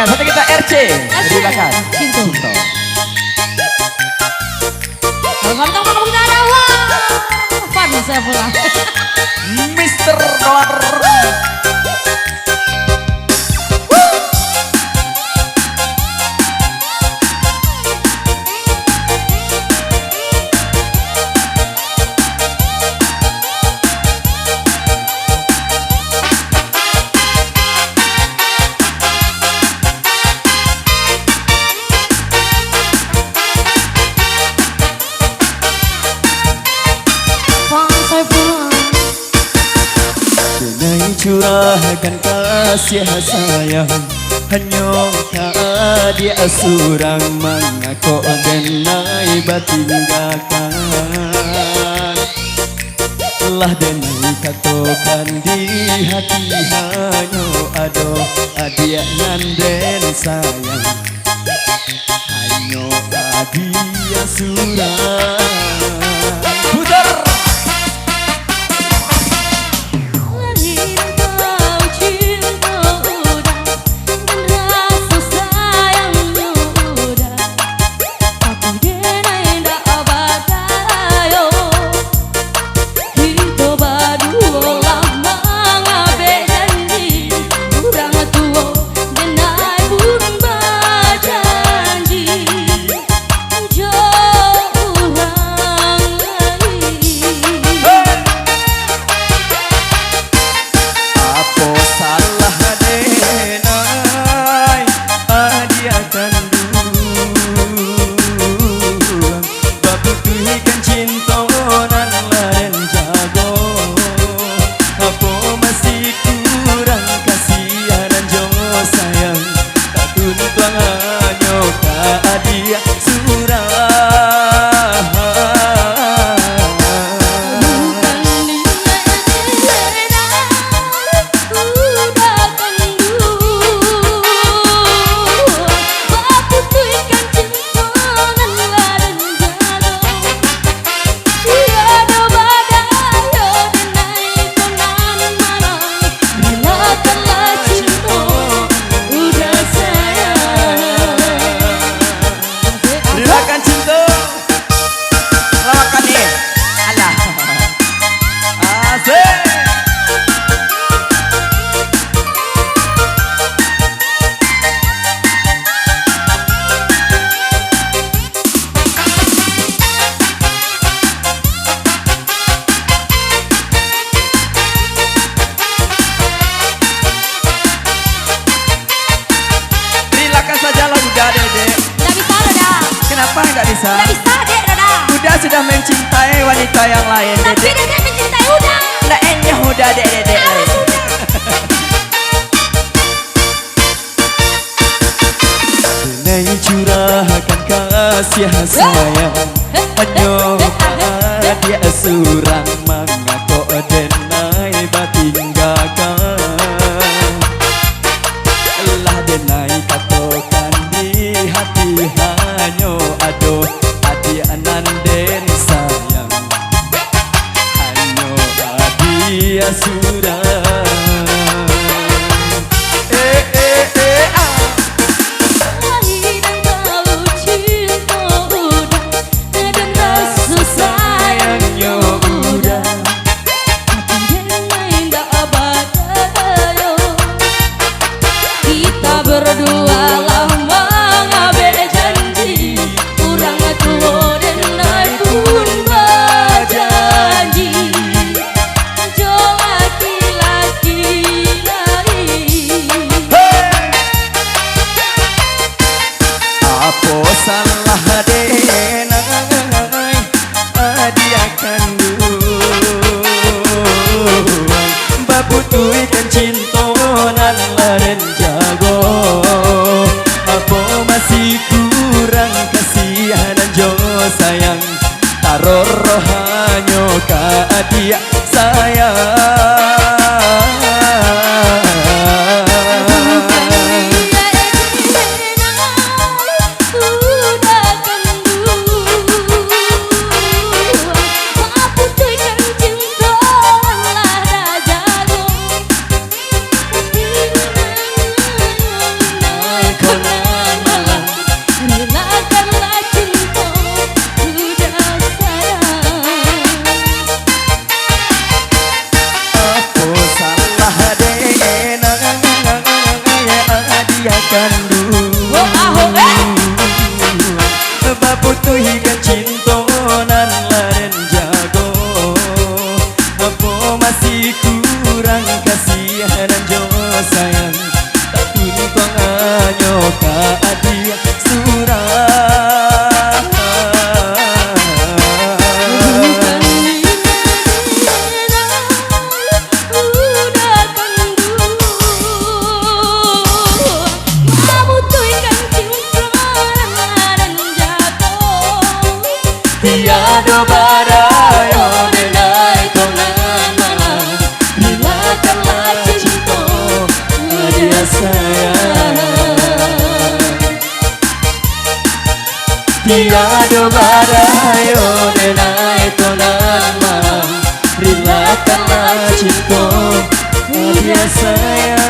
Satu kita RC di belakang. Cintu. Kalau kantong kamu kita ada Fun saya pulang. Mister Dolar. Curahkan kasih sayang hanya dia surang mengaku denai batinggakan lah denai katokan di hati hanya aduh adia nanden sayang hanya dia surang putar. Kenapa nggak bisa? Nggak bisa, Dek, Dada. Udah sudah mencintai wanita yang lain, tapi Dek. Dede mencintai udah. Nggak enyah udah, Dek, Dek. Denai curahkan kasih sayang hanya dia surang mengaku denai batinggakan lah denai katokan di hati hanya aduh hati ananden sayang hanya dia surang salah denai dia kandung babutuikan cintonan laren jago apa masih kurang kasihan jo sayang taruh rohanyo ka dia sayang. sayang. Tiada badayo denai tonan mang, relakanlah cinta dia sayang.